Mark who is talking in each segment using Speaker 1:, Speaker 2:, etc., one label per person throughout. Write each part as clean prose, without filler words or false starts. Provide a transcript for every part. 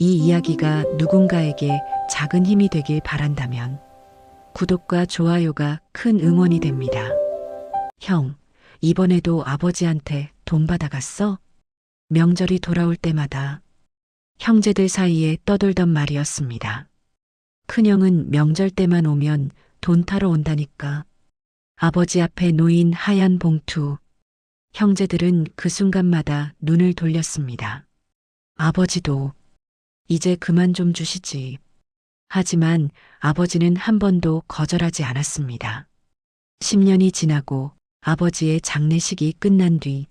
Speaker 1: 이 이야기가 누군가에게 작은 힘이 되길 바란다면 구독과 좋아요가 큰 응원이 됩니다. 형, 이번에도 아버지한테 돈 받아갔어? 명절이 돌아올 때마다 형제들 사이에 떠돌던 말이었습니다. 큰형은 명절 때만 오면 돈 타러 온다니까. 아버지 앞에 놓인 하얀 봉투. 형제들은 그 순간마다 눈을 돌렸습니다. 아버지도 이제 그만 좀 주시지. 하지만 아버지는 한 번도 거절하지 않았습니다. 10년이 지나고 아버지의 장례식이 끝난 뒤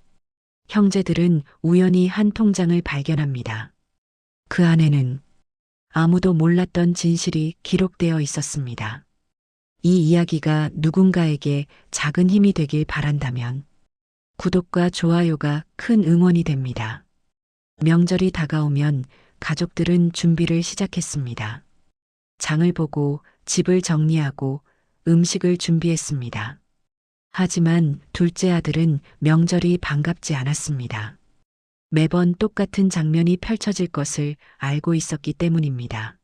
Speaker 1: 형제들은 우연히 한 통장을 발견합니다. 그 안에는 아무도 몰랐던 진실이 기록되어 있었습니다. 이 이야기가 누군가에게 작은 힘이 되길 바란다면 구독과 좋아요가 큰 응원이 됩니다. 명절이 다가오면 가족들은 준비를 시작했습니다. 장을 보고 집을 정리하고 음식을 준비했습니다. 하지만 둘째 아들은 명절이 반갑지 않았습니다. 매번 똑같은 장면이 펼쳐질 것을 알고 있었기 때문입니다.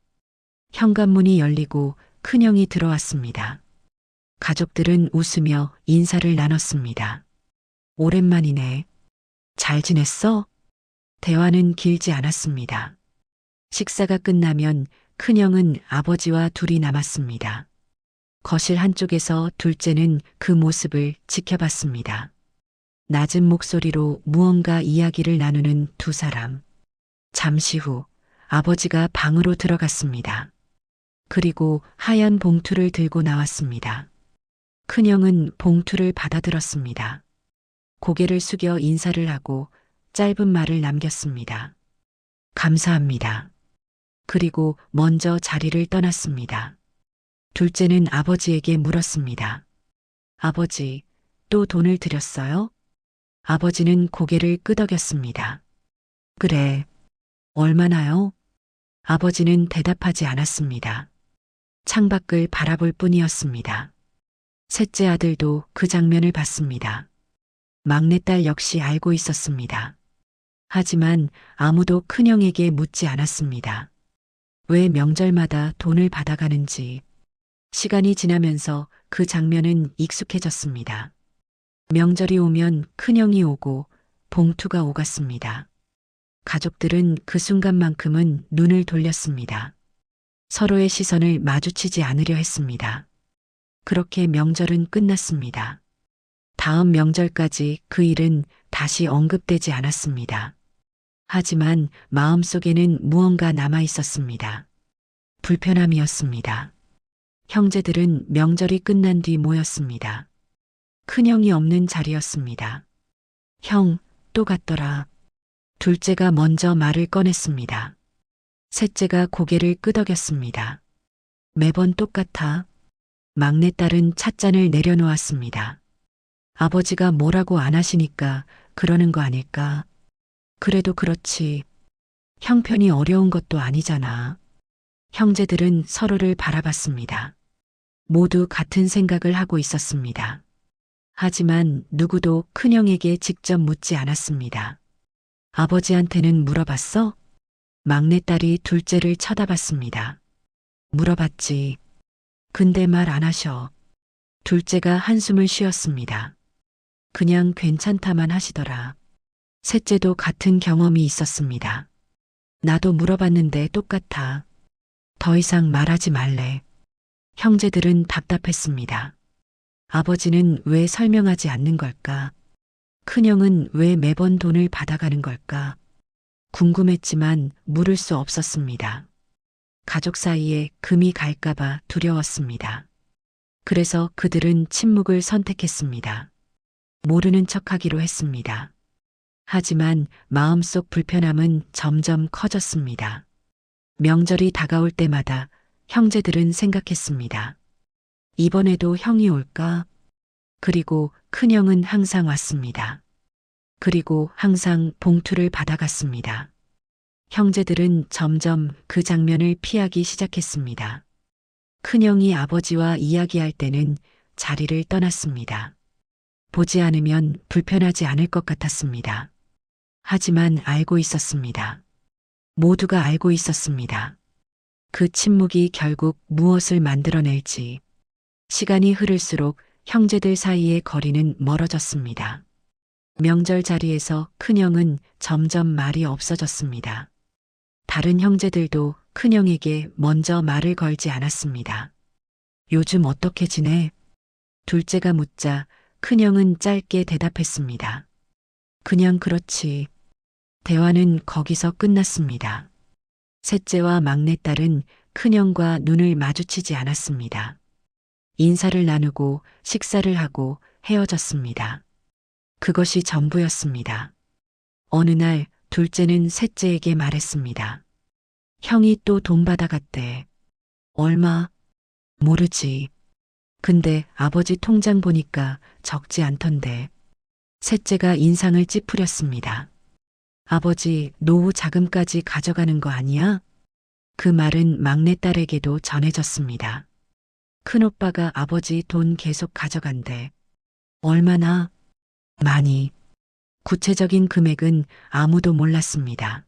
Speaker 1: 현관문이 열리고 큰형이 들어왔습니다. 가족들은 웃으며 인사를 나눴습니다. 오랜만이네. 잘 지냈어? 대화는 길지 않았습니다. 식사가 끝나면 큰형은 아버지와 둘이 남았습니다. 거실 한쪽에서 둘째는 그 모습을 지켜봤습니다. 낮은 목소리로 무언가 이야기를 나누는 두 사람. 잠시 후 아버지가 방으로 들어갔습니다. 그리고 하얀 봉투를 들고 나왔습니다. 큰형은 봉투를 받아들었습니다. 고개를 숙여 인사를 하고 짧은 말을 남겼습니다. 감사합니다. 그리고 먼저 자리를 떠났습니다. 둘째는 아버지에게 물었습니다. 아버지, 또 돈을 드렸어요? 아버지는 고개를 끄덕였습니다. 그래. 얼마나요? 아버지는 대답하지 않았습니다. 창밖을 바라볼 뿐이었습니다. 셋째 아들도 그 장면을 봤습니다. 막내딸 역시 알고 있었습니다. 하지만 아무도 큰형에게 묻지 않았습니다. 왜 명절마다 돈을 받아가는지. 시간이 지나면서 그 장면은 익숙해졌습니다. 명절이 오면 큰형이 오고 봉투가 오갔습니다. 가족들은 그 순간만큼은 눈을 돌렸습니다. 서로의 시선을 마주치지 않으려 했습니다. 그렇게 명절은 끝났습니다. 다음 명절까지 그 일은 다시 언급되지 않았습니다. 하지만 마음속에는 무언가 남아 있었습니다. 불편함이었습니다. 형제들은 명절이 끝난 뒤 모였습니다. 큰형이 없는 자리였습니다. 형, 또 갔더라. 둘째가 먼저 말을 꺼냈습니다. 셋째가 고개를 끄덕였습니다. 매번 똑같아. 막내딸은 찻잔을 내려놓았습니다. 아버지가 뭐라고 안 하시니까 그러는 거 아닐까? 그래도 그렇지. 형편이 어려운 것도 아니잖아. 형제들은 서로를 바라봤습니다. 모두 같은 생각을 하고 있었습니다. 하지만 누구도 큰형에게 직접 묻지 않았습니다. 아버지한테는 물어봤어? 막내딸이 둘째를 쳐다봤습니다. 물어봤지. 근데 말 안 하셔. 둘째가 한숨을 쉬었습니다. 그냥 괜찮다만 하시더라. 셋째도 같은 경험이 있었습니다. 나도 물어봤는데 똑같아. 더 이상 말하지 말래. 형제들은 답답했습니다. 아버지는 왜 설명하지 않는 걸까? 큰형은 왜 매번 돈을 받아가는 걸까? 궁금했지만 물을 수 없었습니다. 가족 사이에 금이 갈까봐 두려웠습니다. 그래서 그들은 침묵을 선택했습니다. 모르는 척하기로 했습니다. 하지만 마음속 불편함은 점점 커졌습니다. 명절이 다가올 때마다 형제들은 생각했습니다. 이번에도 형이 올까? 그리고 큰형은 항상 왔습니다. 그리고 항상 봉투를 받아갔습니다. 형제들은 점점 그 장면을 피하기 시작했습니다. 큰형이 아버지와 이야기할 때는 자리를 떠났습니다. 보지 않으면 불편하지 않을 것 같았습니다. 하지만 알고 있었습니다. 모두가 알고 있었습니다. 그 침묵이 결국 무엇을 만들어낼지. 시간이 흐를수록 형제들 사이의 거리는 멀어졌습니다. 명절 자리에서 큰형은 점점 말이 없어졌습니다. 다른 형제들도 큰형에게 먼저 말을 걸지 않았습니다. 요즘 어떻게 지내? 둘째가 묻자 큰형은 짧게 대답했습니다. 그냥 그렇지. 대화는 거기서 끝났습니다. 셋째와 막내딸은 큰형과 눈을 마주치지 않았습니다. 인사를 나누고 식사를 하고 헤어졌습니다. 그것이 전부였습니다. 어느 날 둘째는 셋째에게 말했습니다. 형이 또 돈 받아갔대. 얼마? 모르지. 근데 아버지 통장 보니까 적지 않던데. 셋째가 인상을 찌푸렸습니다. 아버지 노후 자금까지 가져가는 거 아니야? 그 말은 막내딸에게도 전해졌습니다. 큰오빠가 아버지 돈 계속 가져간대. 얼마나? 많이. 구체적인 금액은 아무도 몰랐습니다.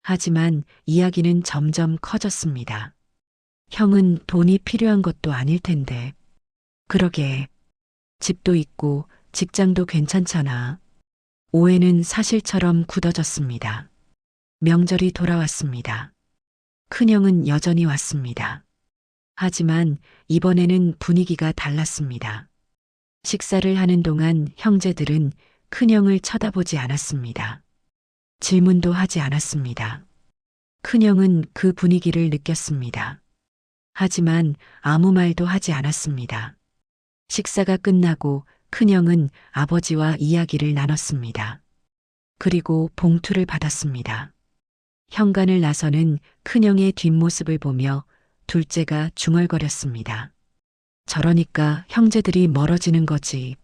Speaker 1: 하지만 이야기는 점점 커졌습니다. 형은 돈이 필요한 것도 아닐 텐데. 그러게. 집도 있고 직장도 괜찮잖아. 오해는 사실처럼 굳어졌습니다. 명절이 돌아왔습니다. 큰형은 여전히 왔습니다. 하지만 이번에는 분위기가 달랐습니다. 식사를 하는 동안 형제들은 큰형을 쳐다보지 않았습니다. 질문도 하지 않았습니다. 큰형은 그 분위기를 느꼈습니다. 하지만 아무 말도 하지 않았습니다. 식사가 끝나고 큰형은 아버지와 이야기를 나눴습니다. 그리고 봉투를 받았습니다. 현관을 나서는 큰형의 뒷모습을 보며 둘째가 중얼거렸습니다. 저러니까 형제들이 멀어지는 거지.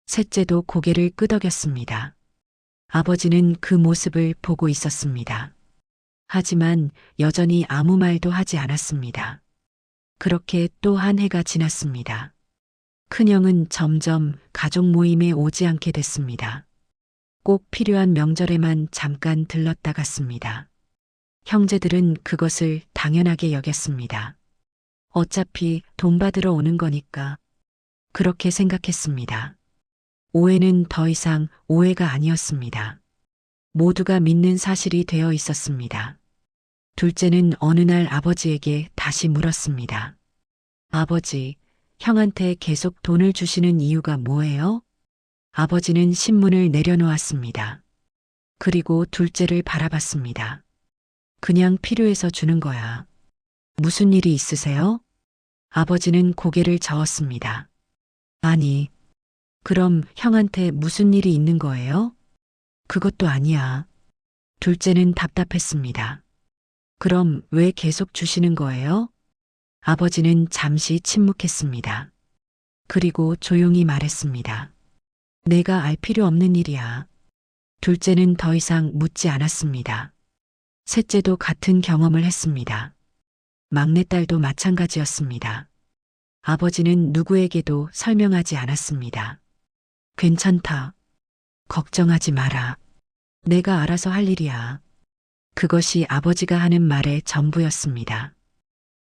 Speaker 1: 셋째도 고개를 끄덕였습니다. 아버지는 그 모습을 보고 있었습니다. 하지만 여전히 아무 말도 하지 않았습니다. 그렇게 또 한 해가 지났습니다. 큰형은 점점 가족 모임에 오지 않게 됐습니다. 꼭 필요한 명절에만 잠깐 들렀다 갔습니다. 형제들은 그것을 당연하게 여겼습니다. 어차피 돈 받으러 오는 거니까. 그렇게 생각했습니다. 오해는 더 이상 오해가 아니었습니다. 모두가 믿는 사실이 되어 있었습니다. 둘째는 어느 날 아버지에게 다시 물었습니다. 아버지, 형한테 계속 돈을 주시는 이유가 뭐예요? 아버지는 신문을 내려놓았습니다. 그리고 둘째를 바라봤습니다. 그냥 필요해서 주는 거야. 무슨 일이 있으세요? 아버지는 고개를 저었습니다. 아니, 그럼 형한테 무슨 일이 있는 거예요? 그것도 아니야. 둘째는 답답했습니다. 그럼 왜 계속 주시는 거예요? 아버지는 잠시 침묵했습니다. 그리고 조용히 말했습니다. 내가 알 필요 없는 일이야. 둘째는 더 이상 묻지 않았습니다. 셋째도 같은 경험을 했습니다. 막내딸도 마찬가지였습니다. 아버지는 누구에게도 설명하지 않았습니다. 괜찮다. 걱정하지 마라. 내가 알아서 할 일이야. 그것이 아버지가 하는 말의 전부였습니다.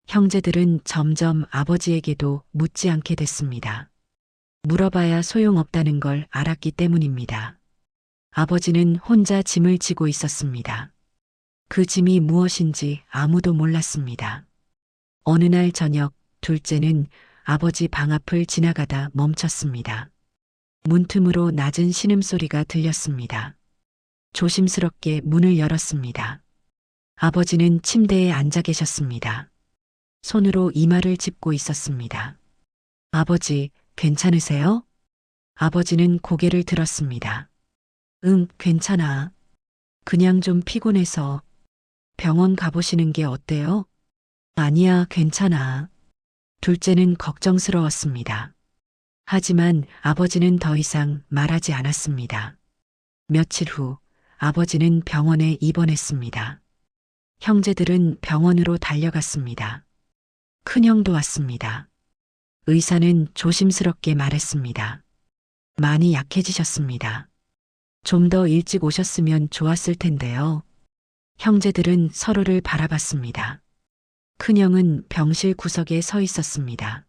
Speaker 1: 형제들은 점점 아버지에게도 묻지 않게 됐습니다. 물어봐야 소용없다는 걸 알았기 때문입니다. 아버지는 혼자 짐을 지고 있었습니다. 그 짐이 무엇인지 아무도 몰랐습니다. 어느 날 저녁 둘째는 아버지 방 앞을 지나가다 멈췄습니다. 문틈으로 낮은 신음소리가 들렸습니다. 조심스럽게 문을 열었습니다. 아버지는 침대에 앉아 계셨습니다. 손으로 이마를 짚고 있었습니다. 아버지, 괜찮으세요? 아버지는 고개를 들었습니다. 응, 괜찮아. 그냥 좀 피곤해서. 병원 가보시는 게 어때요? 아니야, 괜찮아. 둘째는 걱정스러웠습니다. 하지만 아버지는 더 이상 말하지 않았습니다. 며칠 후 아버지는 병원에 입원했습니다. 형제들은 병원으로 달려갔습니다. 큰형도 왔습니다. 의사는 조심스럽게 말했습니다. 많이 약해지셨습니다. 좀 더 일찍 오셨으면 좋았을 텐데요. 형제들은 서로를 바라봤습니다. 큰형은 병실 구석에 서 있었습니다.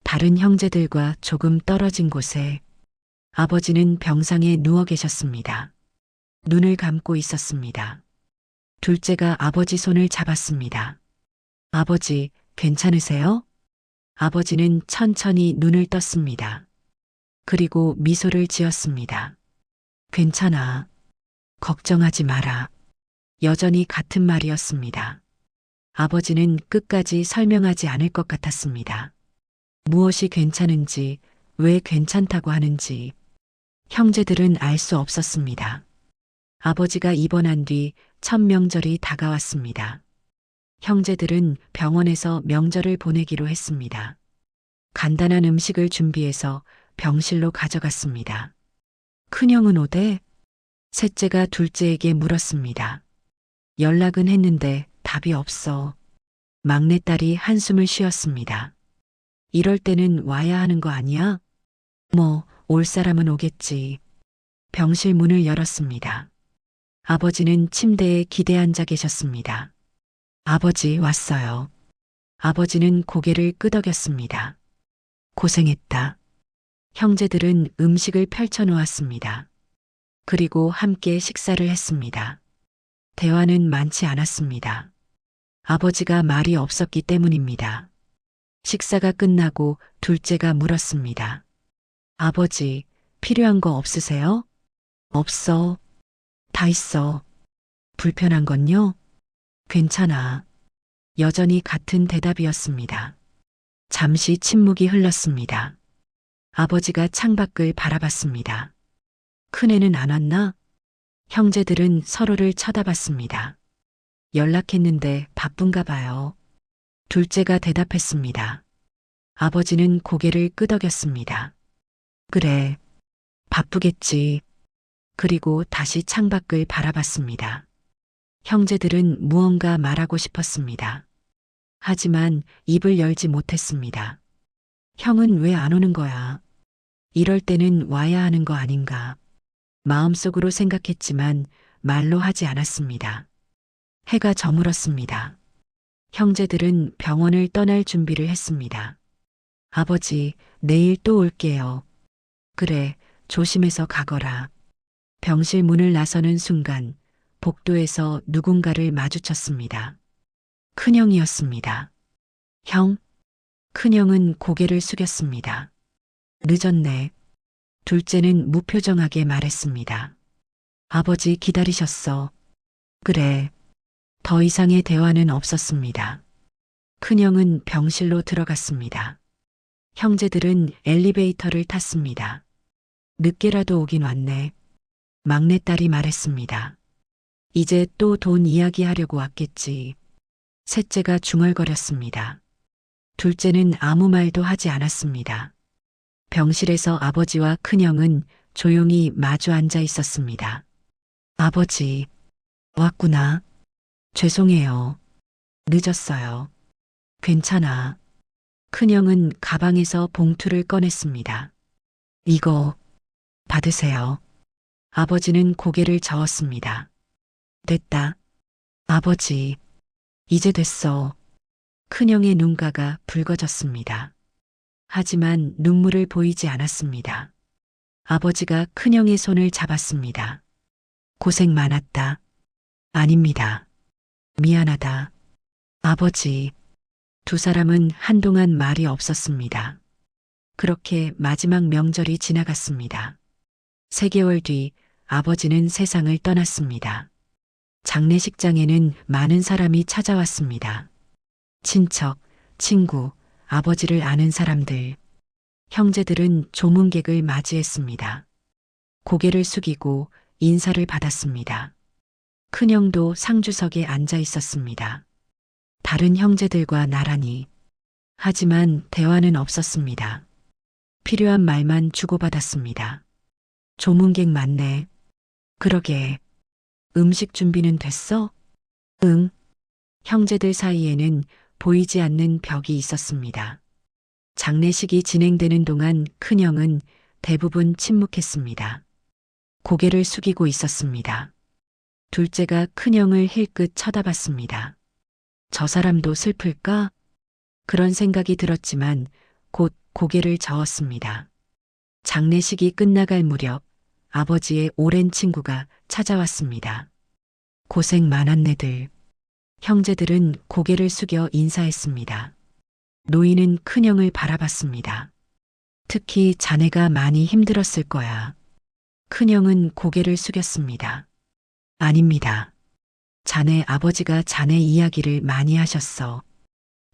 Speaker 1: 다른 형제들과 조금 떨어진 곳에 아버지는 병상에 누워 계셨습니다. 눈을 감고 있었습니다. 둘째가 아버지 손을 잡았습니다. 아버지, 괜찮으세요? 아버지는 천천히 눈을 떴습니다. 그리고 미소를 지었습니다. 괜찮아. 걱정하지 마라. 여전히 같은 말이었습니다. 아버지는 끝까지 설명하지 않을 것 같았습니다. 무엇이 괜찮은지, 왜 괜찮다고 하는지 형제들은 알 수 없었습니다. 아버지가 입원한 뒤 첫 명절이 다가왔습니다. 형제들은 병원에서 명절을 보내기로 했습니다. 간단한 음식을 준비해서 병실로 가져갔습니다. 큰형은 오대? 셋째가 둘째에게 물었습니다. 연락은 했는데 답이 없어. 막내딸이 한숨을 쉬었습니다. 이럴 때는 와야 하는 거 아니야? 뭐, 올 사람은 오겠지. 병실 문을 열었습니다. 아버지는 침대에 기대 앉아 계셨습니다. 아버지 왔어요. 아버지는 고개를 끄덕였습니다. 고생했다. 형제들은 음식을 펼쳐놓았습니다. 그리고 함께 식사를 했습니다. 대화는 많지 않았습니다. 아버지가 말이 없었기 때문입니다. 식사가 끝나고 둘째가 물었습니다. 아버지, 필요한 거 없으세요? 없어. 다 있어. 불편한 건요? 괜찮아. 여전히 같은 대답이었습니다. 잠시 침묵이 흘렀습니다. 아버지가 창밖을 바라봤습니다. 큰애는 안 왔나? 형제들은 서로를 쳐다봤습니다. 연락했는데 바쁜가 봐요. 둘째가 대답했습니다. 아버지는 고개를 끄덕였습니다. 그래, 바쁘겠지. 그리고 다시 창밖을 바라봤습니다. 형제들은 무언가 말하고 싶었습니다. 하지만 입을 열지 못했습니다. 형은 왜 안 오는 거야? 이럴 때는 와야 하는 거 아닌가? 마음속으로 생각했지만 말로 하지 않았습니다. 해가 저물었습니다. 형제들은 병원을 떠날 준비를 했습니다. 아버지, 내일 또 올게요. 그래, 조심해서 가거라. 병실 문을 나서는 순간 복도에서 누군가를 마주쳤습니다. 큰형이었습니다. 형? 큰형은 고개를 숙였습니다. 늦었네. 둘째는 무표정하게 말했습니다. 아버지 기다리셨어. 그래. 더 이상의 대화는 없었습니다. 큰형은 병실로 들어갔습니다. 형제들은 엘리베이터를 탔습니다. 늦게라도 오긴 왔네. 막내딸이 말했습니다. 이제 또 돈 이야기하려고 왔겠지. 셋째가 중얼거렸습니다. 둘째는 아무 말도 하지 않았습니다. 병실에서 아버지와 큰형은 조용히 마주 앉아 있었습니다. 아버지, 왔구나. 죄송해요. 늦었어요. 괜찮아. 큰형은 가방에서 봉투를 꺼냈습니다. 이거 받으세요. 아버지는 고개를 저었습니다. 됐다. 아버지, 이제 됐어. 큰형의 눈가가 붉어졌습니다. 하지만 눈물을 보이지 않았습니다. 아버지가 큰형의 손을 잡았습니다. 고생 많았다. 아닙니다. 미안하다. 아버지. 두 사람은 한동안 말이 없었습니다. 그렇게 마지막 명절이 지나갔습니다. 3개월 뒤 아버지는 세상을 떠났습니다. 장례식장에는 많은 사람이 찾아왔습니다. 친척, 친구, 아버지를 아는 사람들, 형제들은 조문객을 맞이했습니다. 고개를 숙이고 인사를 받았습니다. 큰형도 상주석에 앉아 있었습니다. 다른 형제들과 나란히. 하지만 대화는 없었습니다. 필요한 말만 주고받았습니다. 조문객 맞네. 그러게. 음식 준비는 됐어? 응. 형제들 사이에는 보이지 않는 벽이 있었습니다. 장례식이 진행되는 동안 큰형은 대부분 침묵했습니다. 고개를 숙이고 있었습니다. 둘째가 큰형을 힐끗 쳐다봤습니다. 저 사람도 슬플까? 그런 생각이 들었지만 곧 고개를 저었습니다. 장례식이 끝나갈 무렵 아버지의 오랜 친구가 찾아왔습니다. 고생 많았네들. 형제들은 고개를 숙여 인사했습니다. 노인은 큰형을 바라봤습니다. 특히 자네가 많이 힘들었을 거야. 큰형은 고개를 숙였습니다. 아닙니다. 자네 아버지가 자네 이야기를 많이 하셨어.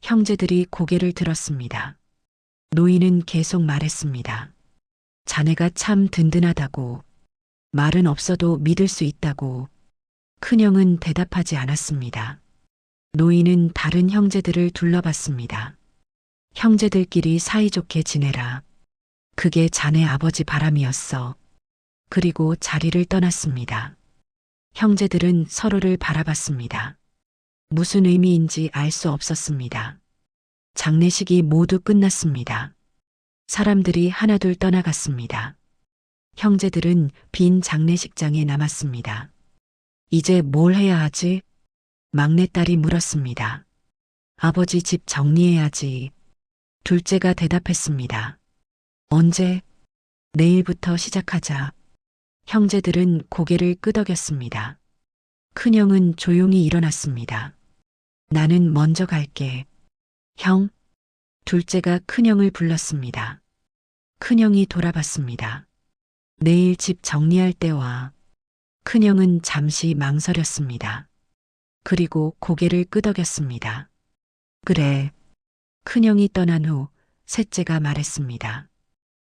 Speaker 1: 형제들이 고개를 들었습니다. 노인은 계속 말했습니다. 자네가 참 든든하다고. 말은 없어도 믿을 수 있다고. 큰형은 대답하지 않았습니다. 노인은 다른 형제들을 둘러봤습니다. 형제들끼리 사이좋게 지내라. 그게 자네 아버지 바람이었어. 그리고 자리를 떠났습니다. 형제들은 서로를 바라봤습니다. 무슨 의미인지 알 수 없었습니다. 장례식이 모두 끝났습니다. 사람들이 하나둘 떠나갔습니다. 형제들은 빈 장례식장에 남았습니다. 이제 뭘 해야 하지? 막내딸이 물었습니다. 아버지 집 정리해야지. 둘째가 대답했습니다. 언제? 내일부터 시작하자. 형제들은 고개를 끄덕였습니다. 큰형은 조용히 일어났습니다. 나는 먼저 갈게. 형? 둘째가 큰형을 불렀습니다. 큰형이 돌아봤습니다. 내일 집 정리할 때 와. 큰형은 잠시 망설였습니다. 그리고 고개를 끄덕였습니다. 그래. 큰형이 떠난 후 셋째가 말했습니다.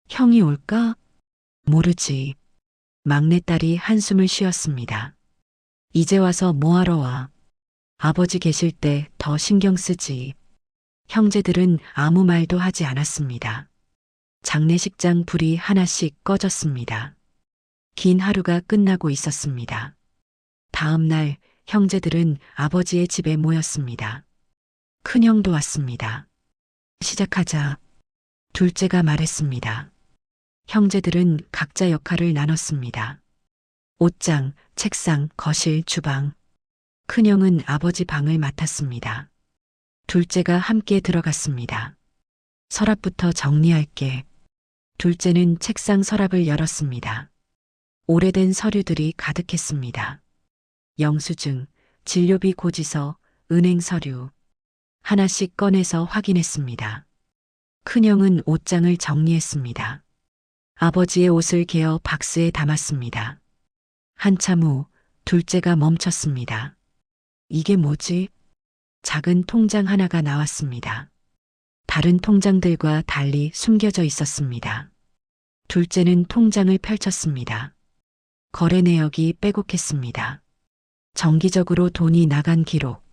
Speaker 1: 형이 올까? 모르지. 막내딸이 한숨을 쉬었습니다. 이제 와서 뭐하러 와? 아버지 계실 때 더 신경 쓰지. 형제들은 아무 말도 하지 않았습니다. 장례식장 불이 하나씩 꺼졌습니다. 긴 하루가 끝나고 있었습니다. 다음 날 형제들은 아버지의 집에 모였습니다. 큰형도 왔습니다. 시작하자. 둘째가 말했습니다. 형제들은 각자 역할을 나눴습니다. 옷장, 책상, 거실, 주방. 큰형은 아버지 방을 맡았습니다. 둘째가 함께 들어갔습니다. 서랍부터 정리할게. 둘째는 책상 서랍을 열었습니다. 오래된 서류들이 가득했습니다. 영수증, 진료비 고지서, 은행 서류. 하나씩 꺼내서 확인했습니다. 큰형은 옷장을 정리했습니다. 아버지의 옷을 개어 박스에 담았습니다. 한참 후 둘째가 멈췄습니다. 이게 뭐지? 작은 통장 하나가 나왔습니다. 다른 통장들과 달리 숨겨져 있었습니다. 둘째는 통장을 펼쳤습니다. 거래 내역이 빼곡했습니다. 정기적으로 돈이 나간 기록.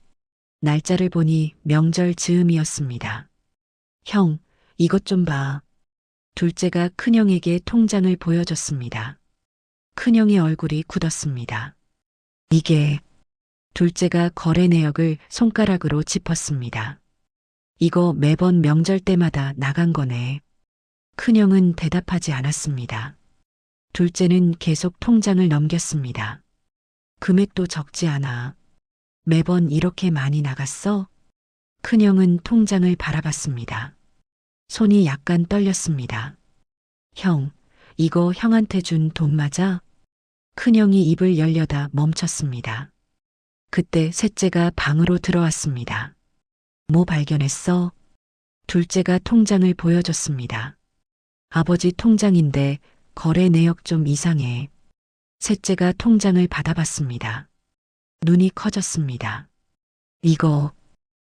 Speaker 1: 날짜를 보니 명절 즈음이었습니다. 형, 이것 좀 봐. 둘째가 큰형에게 통장을 보여줬습니다. 큰형의 얼굴이 굳었습니다. 이게... 둘째가 거래 내역을 손가락으로 짚었습니다. 이거 매번 명절 때마다 나간 거네. 큰형은 대답하지 않았습니다. 둘째는 계속 통장을 넘겼습니다. 금액도 적지 않아. 매번 이렇게 많이 나갔어? 큰형은 통장을 바라봤습니다. 손이 약간 떨렸습니다. 형, 이거 형한테 준 돈 맞아? 큰형이 입을 열려다 멈췄습니다. 그때 셋째가 방으로 들어왔습니다. 뭐 발견했어? 둘째가 통장을 보여줬습니다. 아버지 통장인데 거래 내역 좀 이상해. 셋째가 통장을 받아봤습니다. 눈이 커졌습니다. 이거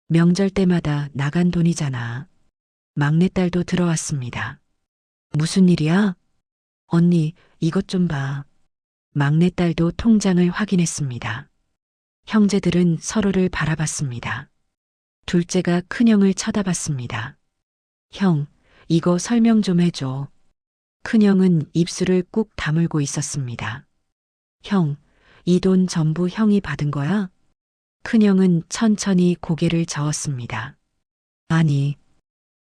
Speaker 1: 명절 때마다 나간 돈이잖아. 막내딸도 들어왔습니다. 무슨 일이야? 언니, 이것 좀 봐. 막내딸도 통장을 확인했습니다. 형제들은 서로를 바라봤습니다. 둘째가 큰형을 쳐다봤습니다. 형, 이거 설명 좀 해줘. 큰형은 입술을 꾹 다물고 있었습니다. 형, 이 돈 전부 형이 받은 거야? 큰형은 천천히 고개를 저었습니다. 아니,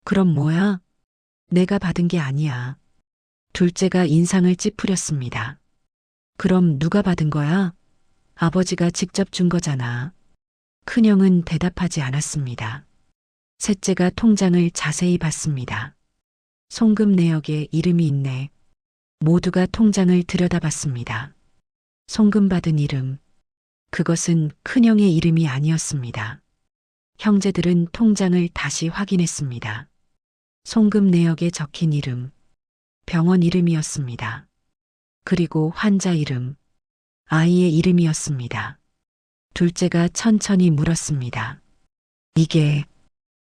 Speaker 1: 그럼 뭐야? 내가 받은 게 아니야. 둘째가 인상을 찌푸렸습니다. 그럼 누가 받은 거야? 아버지가 직접 준 거잖아. 큰형은 대답하지 않았습니다. 셋째가 통장을 자세히 봤습니다. 송금 내역에 이름이 있네. 모두가 통장을 들여다봤습니다. 송금받은 이름. 그것은 큰형의 이름이 아니었습니다. 형제들은 통장을 다시 확인했습니다. 송금 내역에 적힌 이름. 병원 이름이었습니다. 그리고 환자 이름. 아이의 이름이었습니다. 둘째가 천천히 물었습니다. 이게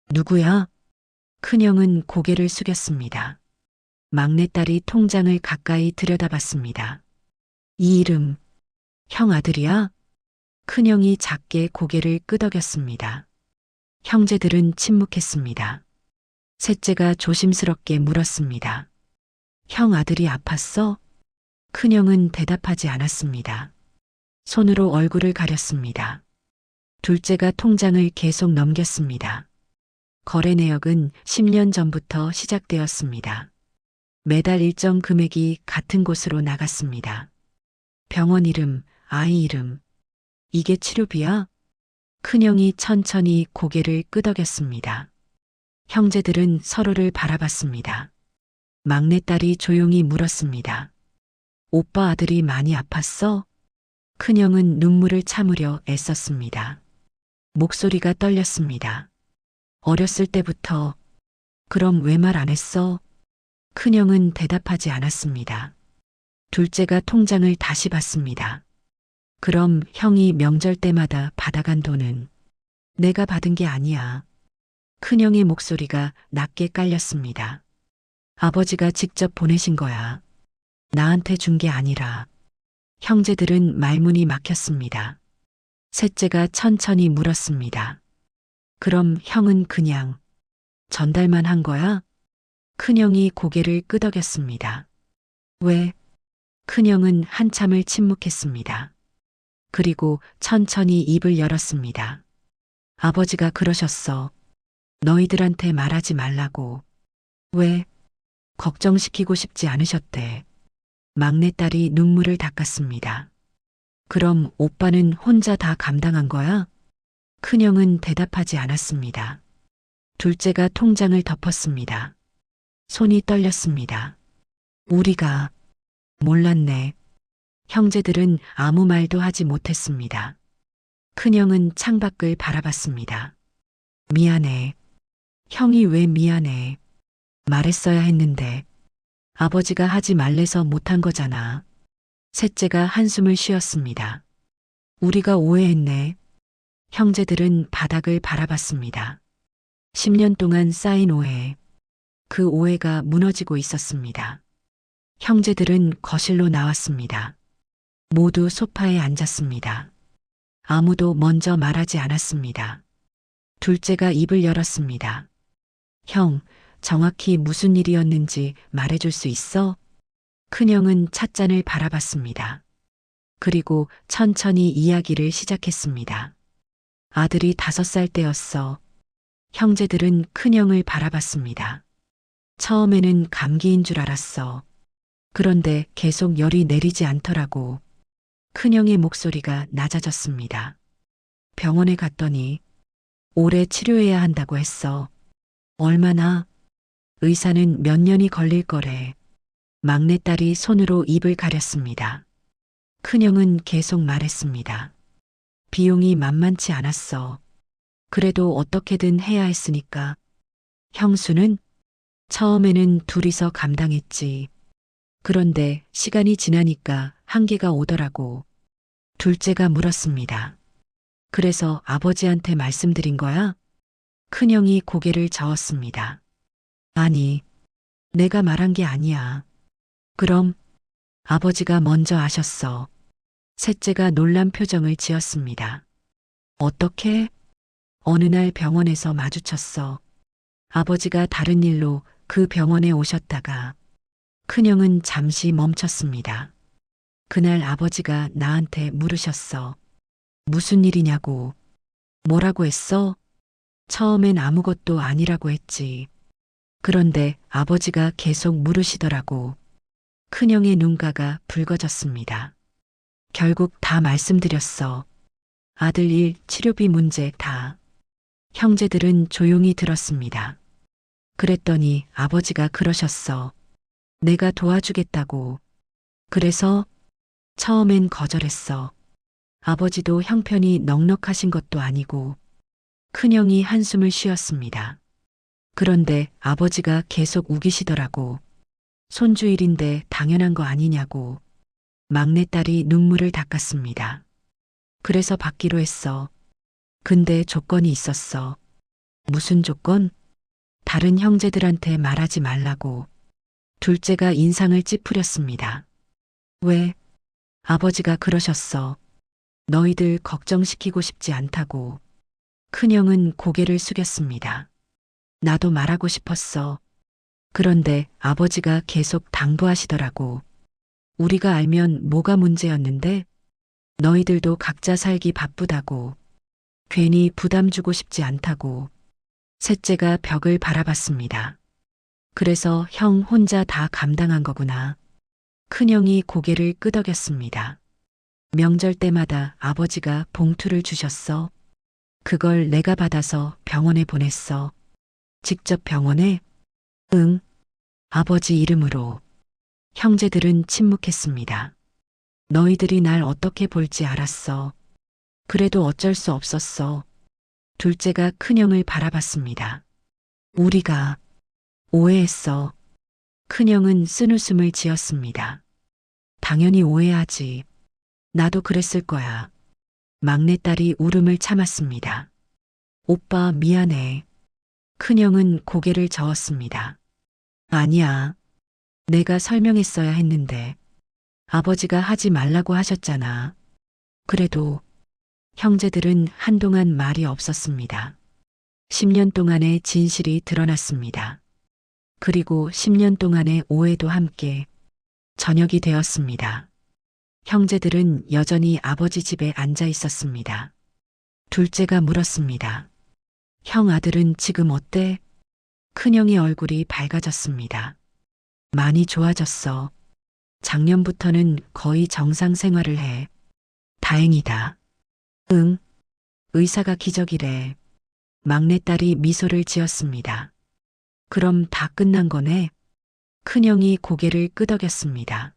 Speaker 1: 누구야? 큰형은 고개를 숙였습니다. 막내딸이 통장을 가까이 들여다봤습니다. 이 이름, 형 아들이야? 큰형이 작게 고개를 끄덕였습니다. 형제들은 침묵했습니다. 셋째가 조심스럽게 물었습니다. 형 아들이 아팠어? 큰형은 대답하지 않았습니다. 손으로 얼굴을 가렸습니다. 둘째가 통장을 계속 넘겼습니다. 거래 내역은 10년 전부터 시작되었습니다. 매달 일정 금액이 같은 곳으로 나갔습니다. 병원 이름, 아이 이름. 이게 치료비야? 큰형이 천천히 고개를 끄덕였습니다. 형제들은 서로를 바라봤습니다. 막내딸이 조용히 물었습니다. 오빠 아들이 많이 아팠어? 큰형은 눈물을 참으려 애썼습니다. 목소리가 떨렸습니다. 어렸을 때부터. 그럼 왜 말 안 했어? 큰형은 대답하지 않았습니다. 둘째가 통장을 다시 봤습니다. 그럼 형이 명절 때마다 받아간 돈은 내가 받은 게 아니야. 큰형의 목소리가 낮게 깔렸습니다. 아버지가 직접 보내신 거야. 나한테 준 게 아니라. 형제들은 말문이 막혔습니다. 셋째가 천천히 물었습니다. 그럼 형은 그냥 전달만 한 거야? 큰형이 고개를 끄덕였습니다. 왜? 큰형은 한참을 침묵했습니다. 그리고 천천히 입을 열었습니다. 아버지가 그러셨어. 너희들한테 말하지 말라고. 왜? 걱정시키고 싶지 않으셨대. 막내딸이 눈물을 닦았습니다. 그럼 오빠는 혼자 다 감당한 거야? 큰형은 대답하지 않았습니다. 둘째가 통장을 덮었습니다. 손이 떨렸습니다. 우리가 몰랐네. 형제들은 아무 말도 하지 못했습니다. 큰형은 창밖을 바라봤습니다. 미안해. 형이 왜 미안해? 말했어야 했는데. 아버지가 하지 말래서 못한 거잖아. 셋째가 한숨을 쉬었습니다. 우리가 오해했네. 형제들은 바닥을 바라봤습니다. 10년 동안 쌓인 오해. 그 오해가 무너지고 있었습니다. 형제들은 거실로 나왔습니다. 모두 소파에 앉았습니다. 아무도 먼저 말하지 않았습니다. 둘째가 입을 열었습니다. 형, 정확히 무슨 일이었는지 말해줄 수 있어? 큰형은 찻잔을 바라봤습니다. 그리고 천천히 이야기를 시작했습니다. 아들이 5살 때였어. 형제들은 큰형을 바라봤습니다. 처음에는 감기인 줄 알았어. 그런데 계속 열이 내리지 않더라고. 큰형의 목소리가 낮아졌습니다. 병원에 갔더니 오래 치료해야 한다고 했어. 얼마나? 의사는 몇 년이 걸릴 거래. 막내딸이 손으로 입을 가렸습니다. 큰형은 계속 말했습니다. 비용이 만만치 않았어. 그래도 어떻게든 해야 했으니까. 형수는? 처음에는 둘이서 감당했지. 그런데 시간이 지나니까 한계가 오더라고. 둘째가 물었습니다. 그래서 아버지한테 말씀드린 거야? 큰형이 고개를 저었습니다. 아니, 내가 말한 게 아니야. 그럼 아버지가 먼저 아셨어. 셋째가 놀란 표정을 지었습니다. 어떻게? 어느 날 병원에서 마주쳤어. 아버지가 다른 일로 그 병원에 오셨다가 큰형은 잠시 멈췄습니다. 그날 아버지가 나한테 물으셨어. 무슨 일이냐고. 뭐라고 했어? 처음엔 아무것도 아니라고 했지. 그런데 아버지가 계속 물으시더라고. 큰형의 눈가가 붉어졌습니다. 결국 다 말씀드렸어. 아들 일, 치료비 문제 다. 형제들은 조용히 들었습니다. 그랬더니 아버지가 그러셨어. 내가 도와주겠다고. 그래서 처음엔 거절했어. 아버지도 형편이 넉넉하신 것도 아니고. 큰형이 한숨을 쉬었습니다. 그런데 아버지가 계속 우기시더라고. 손주일인데 당연한 거 아니냐고. 막내딸이 눈물을 닦았습니다. 그래서 받기로 했어. 근데 조건이 있었어. 무슨 조건? 다른 형제들한테 말하지 말라고. 둘째가 인상을 찌푸렸습니다. 왜? 아버지가 그러셨어. 너희들 걱정시키고 싶지 않다고. 큰형은 고개를 숙였습니다. 나도 말하고 싶었어. 그런데 아버지가 계속 당부하시더라고. 우리가 알면 뭐가 문제였는데? 너희들도 각자 살기 바쁘다고. 괜히 부담 주고 싶지 않다고. 셋째가 벽을 바라봤습니다. 그래서 형 혼자 다 감당한 거구나. 큰형이 고개를 끄덕였습니다. 명절 때마다 아버지가 봉투를 주셨어. 그걸 내가 받아서 병원에 보냈어. 직접 병원에? 응. 아버지 이름으로. 형제들은 침묵했습니다. 너희들이 날 어떻게 볼지 알았어. 그래도 어쩔 수 없었어. 둘째가 큰형을 바라봤습니다. 우리가 오해했어. 큰형은 쓴웃음을 지었습니다. 당연히 오해하지. 나도 그랬을 거야. 막내딸이 울음을 참았습니다. 오빠 미안해. 큰형은 고개를 저었습니다. 아니야. 내가 설명했어야 했는데. 아버지가 하지 말라고 하셨잖아. 그래도 형제들은 한동안 말이 없었습니다. 10년 동안의 진실이 드러났습니다. 그리고 10년 동안의 오해도 함께 저녁이 되었습니다. 형제들은 여전히 아버지 집에 앉아 있었습니다. 둘째가 물었습니다. 형 아들은 지금 어때? 큰형의 얼굴이 밝아졌습니다. 많이 좋아졌어. 작년부터는 거의 정상 생활을 해. 다행이다. 응. 의사가 기적이래. 막내딸이 미소를 지었습니다. 그럼 다 끝난 거네? 큰형이 고개를 끄덕였습니다.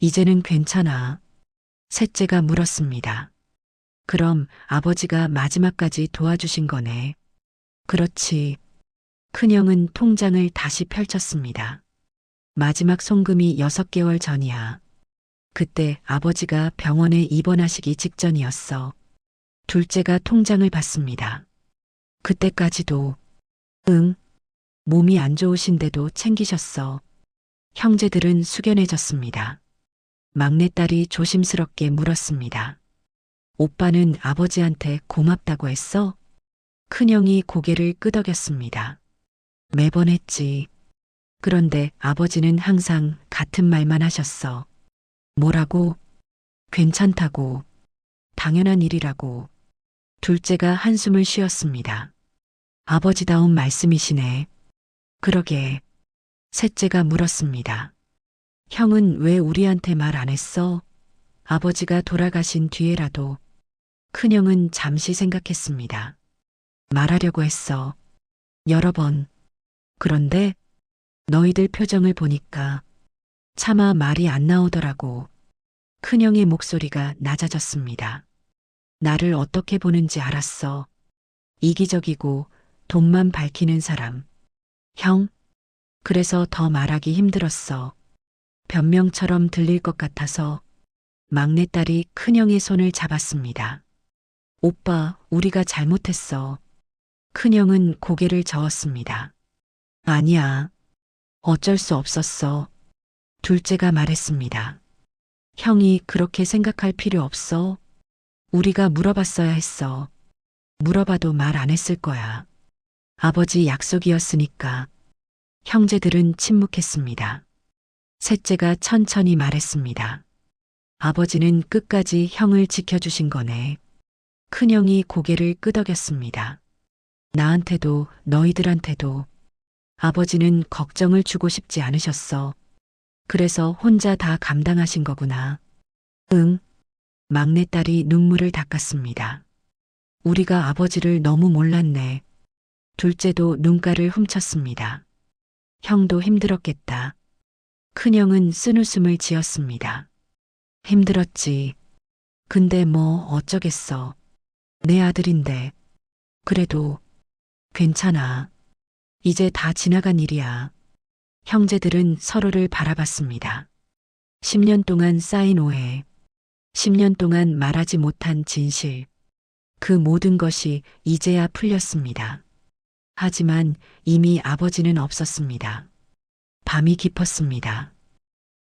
Speaker 1: 이제는 괜찮아. 셋째가 물었습니다. 그럼 아버지가 마지막까지 도와주신 거네. 그렇지. 큰형은 통장을 다시 펼쳤습니다. 마지막 송금이 6개월 전이야. 그때 아버지가 병원에 입원하시기 직전이었어. 둘째가 통장을 봤습니다. 그때까지도. 응. 몸이 안 좋으신데도 챙기셨어. 형제들은 숙연해졌습니다. 막내딸이 조심스럽게 물었습니다. 오빠는 아버지한테 고맙다고 했어? 큰형이 고개를 끄덕였습니다. 매번 했지. 그런데 아버지는 항상 같은 말만 하셨어. 뭐라고? 괜찮다고. 당연한 일이라고. 둘째가 한숨을 쉬었습니다. 아버지다운 말씀이시네. 그러게. 셋째가 물었습니다. 형은 왜 우리한테 말 안 했어? 아버지가 돌아가신 뒤에라도. 큰형은 잠시 생각했습니다. 말하려고 했어. 여러 번. 그런데 너희들 표정을 보니까 차마 말이 안 나오더라고. 큰형의 목소리가 낮아졌습니다. 나를 어떻게 보는지 알았어. 이기적이고 돈만 밝히는 사람. 형? 그래서 더 말하기 힘들었어. 변명처럼 들릴 것 같아서. 막내딸이 큰형의 손을 잡았습니다. 오빠, 우리가 잘못했어. 큰형은 고개를 저었습니다. 아니야. 어쩔 수 없었어. 둘째가 말했습니다. 형이 그렇게 생각할 필요 없어. 우리가 물어봤어야 했어. 물어봐도 말 안 했을 거야. 아버지 약속이었으니까. 형제들은 침묵했습니다. 셋째가 천천히 말했습니다. 아버지는 끝까지 형을 지켜주신 거네. 큰형이 고개를 끄덕였습니다. 나한테도 너희들한테도. 아버지는 걱정을 주고 싶지 않으셨어. 그래서 혼자 다 감당하신 거구나. 응. 막내딸이 눈물을 닦았습니다. 우리가 아버지를 너무 몰랐네. 둘째도 눈가를 훔쳤습니다. 형도 힘들었겠다. 큰형은 쓴웃음을 지었습니다. 힘들었지. 근데 뭐 어쩌겠어. 내 아들인데. 그래도 괜찮아. 이제 다 지나간 일이야. 형제들은 서로를 바라봤습니다. 10년 동안 쌓인 오해, 10년 동안 말하지 못한 진실, 그 모든 것이 이제야 풀렸습니다. 하지만 이미 아버지는 없었습니다. 밤이 깊었습니다.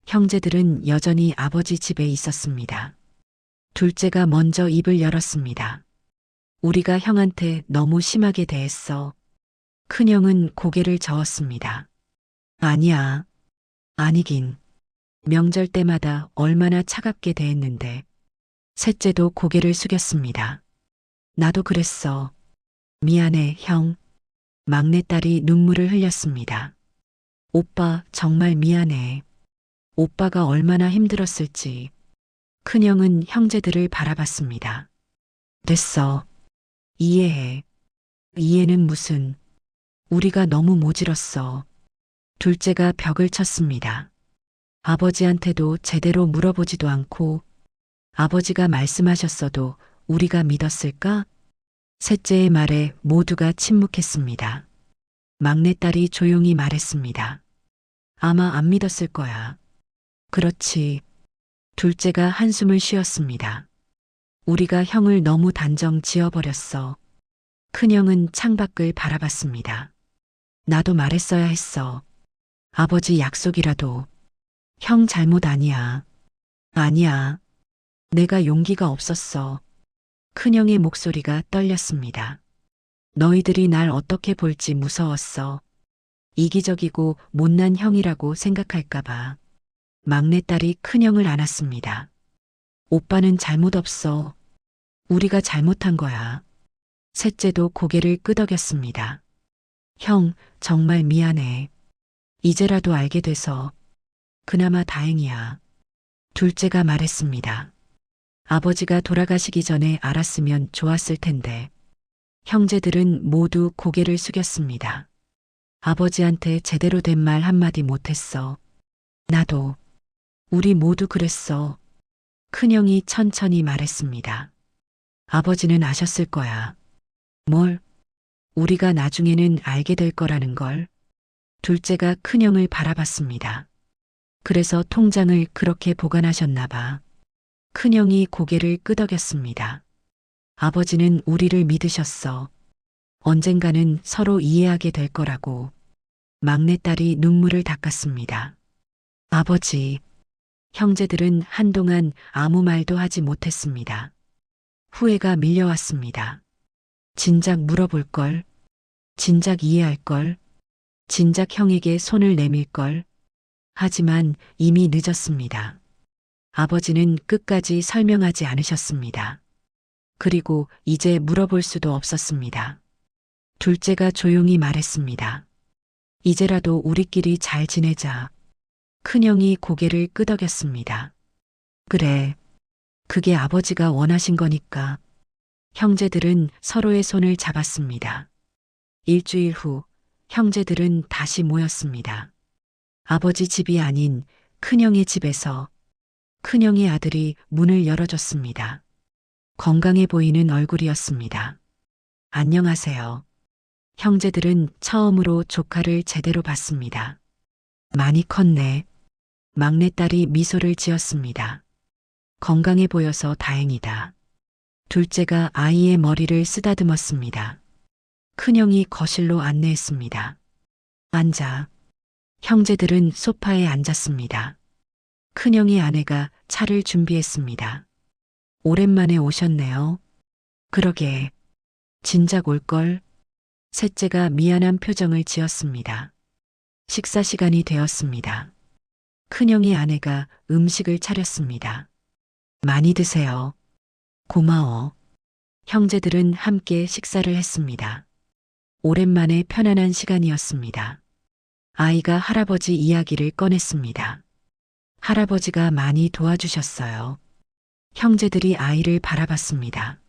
Speaker 1: 형제들은 여전히 아버지 집에 있었습니다. 둘째가 먼저 입을 열었습니다. 우리가 형한테 너무 심하게 대했어. 큰형은 고개를 저었습니다. 아니야. 아니긴. 명절 때마다 얼마나 차갑게 대했는데. 셋째도 고개를 숙였습니다. 나도 그랬어. 미안해, 형. 막내딸이 눈물을 흘렸습니다. 오빠, 정말 미안해. 오빠가 얼마나 힘들었을지. 큰형은 형제들을 바라봤습니다. 됐어. 이해해. 이해는 무슨. 우리가 너무 모질었어. 둘째가 벽을 쳤습니다. 아버지한테도 제대로 물어보지도 않고 아버지가 말씀하셨어도 우리가 믿었을까? 셋째의 말에 모두가 침묵했습니다. 막내딸이 조용히 말했습니다. 아마 안 믿었을 거야. 그렇지. 둘째가 한숨을 쉬었습니다. 우리가 형을 너무 단정 지어버렸어. 큰형은 창밖을 바라봤습니다. 나도 말했어야 했어. 아버지 약속이라도. 형 잘못 아니야. 아니야. 내가 용기가 없었어. 큰형의 목소리가 떨렸습니다. 너희들이 날 어떻게 볼지 무서웠어. 이기적이고 못난 형이라고 생각할까봐. 막내딸이 큰형을 안았습니다. 오빠는 잘못 없어. 우리가 잘못한 거야. 셋째도 고개를 끄덕였습니다. 형, 정말 미안해. 이제라도 알게 돼서 그나마 다행이야. 둘째가 말했습니다. 아버지가 돌아가시기 전에 알았으면 좋았을 텐데. 형제들은 모두 고개를 숙였습니다. 아버지한테 제대로 된 말 한마디 못했어. 나도. 우리 모두 그랬어. 큰형이 천천히 말했습니다. 아버지는 아셨을 거야. 뭘? 우리가 나중에는 알게 될 거라는 걸. 둘째가 큰형을 바라봤습니다. 그래서 통장을 그렇게 보관하셨나 봐. 큰형이 고개를 끄덕였습니다. 아버지는 우리를 믿으셨어. 언젠가는 서로 이해하게 될 거라고. 막내딸이 눈물을 닦았습니다. 아버지. 형제들은 한동안 아무 말도 하지 못했습니다. 후회가 밀려왔습니다. 진작 물어볼 걸. 진작 이해할 걸. 진작 형에게 손을 내밀 걸. 하지만 이미 늦었습니다. 아버지는 끝까지 설명하지 않으셨습니다. 그리고 이제 물어볼 수도 없었습니다. 둘째가 조용히 말했습니다. 이제라도 우리끼리 잘 지내자. 큰형이 고개를 끄덕였습니다. 그래. 그게 아버지가 원하신 거니까. 형제들은 서로의 손을 잡았습니다. 일주일 후 형제들은 다시 모였습니다. 아버지 집이 아닌 큰형의 집에서 큰형의 아들이 문을 열어줬습니다. 건강해 보이는 얼굴이었습니다. 안녕하세요. 형제들은 처음으로 조카를 제대로 봤습니다. 많이 컸네. 막내딸이 미소를 지었습니다. 건강해 보여서 다행이다. 둘째가 아이의 머리를 쓰다듬었습니다. 큰형이 거실로 안내했습니다. 앉아. 형제들은 소파에 앉았습니다. 큰형의 아내가 차를 준비했습니다. 오랜만에 오셨네요. 그러게. 진작 올걸. 셋째가 미안한 표정을 지었습니다. 식사 시간이 되었습니다. 큰형의 아내가 음식을 차렸습니다. 많이 드세요. 고마워. 형제들은 함께 식사를 했습니다. 오랜만에 편안한 시간이었습니다. 아이가 할아버지 이야기를 꺼냈습니다. 할아버지가 많이 도와주셨어요. 형제들이 아이를 바라봤습니다.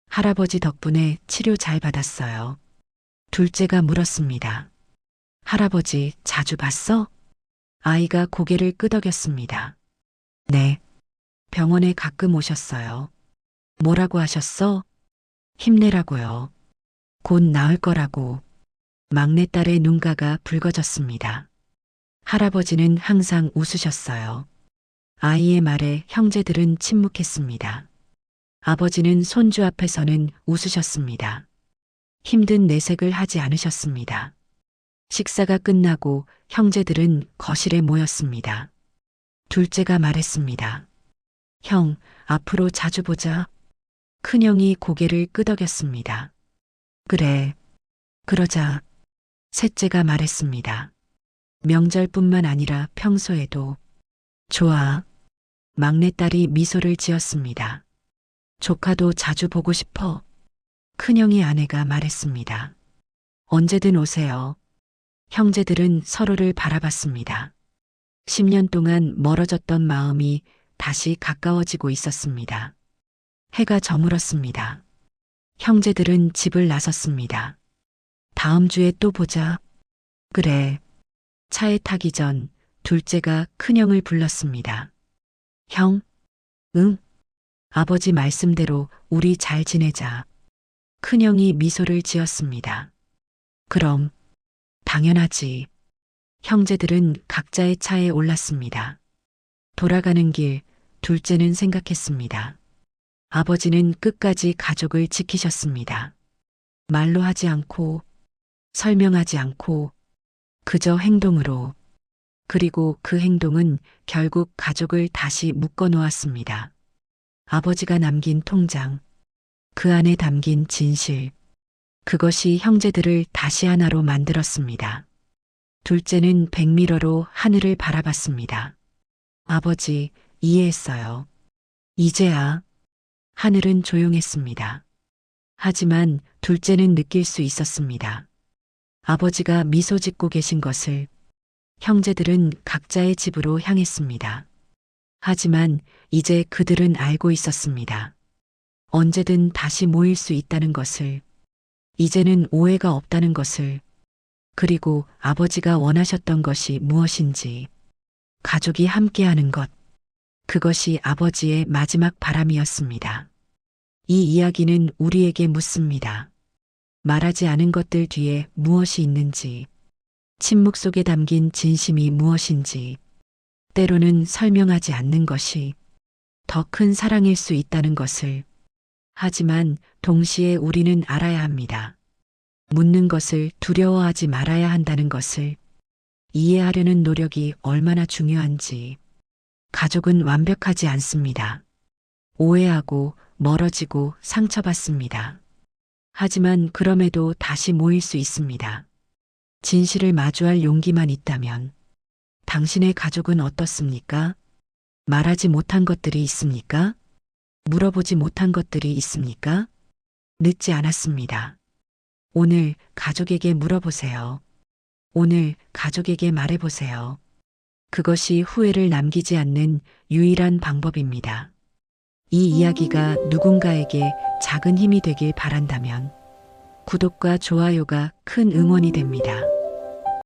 Speaker 1: 할아버지 덕분에 치료 잘 받았어요. 둘째가 물었습니다. 할아버지 자주 봤어? 아이가 고개를 끄덕였습니다. 네. 병원에 가끔 오셨어요. 뭐라고 하셨어? 힘내라고요. 곧 나을 거라고. 막내딸의 눈가가 붉어졌습니다. 할아버지는 항상 웃으셨어요. 아이의 말에 형제들은 침묵했습니다. 아버지는 손주 앞에서는 웃으셨습니다. 힘든 내색을 하지 않으셨습니다. 식사가 끝나고 형제들은 거실에 모였습니다. 둘째가 말했습니다. 형, 앞으로 자주 보자. 큰형이 고개를 끄덕였습니다. 그래, 그러자. 셋째가 말했습니다. 명절뿐만 아니라 평소에도. 좋아. 막내딸이 미소를 지었습니다. 조카도 자주 보고 싶어. 큰형이 아내가 말했습니다. 언제든 오세요. 형제들은 서로를 바라봤습니다. 10년 동안 멀어졌던 마음이 다시 가까워지고 있었습니다. 해가 저물었습니다. 형제들은 집을 나섰습니다. 다음 주에 또 보자. 그래. 차에 타기 전 둘째가 큰형을 불렀습니다. 형? 응? 아버지 말씀대로 우리 잘 지내자. 큰형이 미소를 지었습니다. 그럼, 당연하지. 형제들은 각자의 차에 올랐습니다. 돌아가는 길, 둘째는 생각했습니다. 아버지는 끝까지 가족을 지키셨습니다. 말로 하지 않고, 설명하지 않고, 그저 행동으로. 그리고 그 행동은 결국 가족을 다시 묶어 놓았습니다. 아버지가 남긴 통장, 그 안에 담긴 진실, 그것이 형제들을 다시 하나로 만들었습니다. 둘째는 백미러로 하늘을 바라봤습니다. 아버지, 이해했어요. 이제야. 하늘은 조용했습니다. 하지만 둘째는 느낄 수 있었습니다. 아버지가 미소 짓고 계신 것을. 형제들은 각자의 집으로 향했습니다. 하지만 이제 그들은 알고 있었습니다. 언제든 다시 모일 수 있다는 것을. 이제는 오해가 없다는 것을. 그리고 아버지가 원하셨던 것이 무엇인지. 가족이 함께하는 것. 그것이 아버지의 마지막 바람이었습니다. 이 이야기는 우리에게 묻습니다. 말하지 않은 것들 뒤에 무엇이 있는지. 침묵 속에 담긴 진심이 무엇인지, 때로는 설명하지 않는 것이 더 큰 사랑일 수 있다는 것을. 하지만 동시에 우리는 알아야 합니다. 묻는 것을 두려워하지 말아야 한다는 것을. 이해하려는 노력이 얼마나 중요한지. 가족은 완벽하지 않습니다. 오해하고 멀어지고 상처받습니다. 하지만 그럼에도 다시 모일 수 있습니다. 진실을 마주할 용기만 있다면. 당신의 가족은 어떻습니까? 말하지 못한 것들이 있습니까? 물어보지 못한 것들이 있습니까? 늦지 않았습니다. 오늘 가족에게 물어보세요. 오늘 가족에게 말해보세요. 그것이 후회를 남기지 않는 유일한 방법입니다. 이 이야기가 누군가에게 작은 힘이 되길 바란다면 구독과 좋아요가 큰 응원이 됩니다.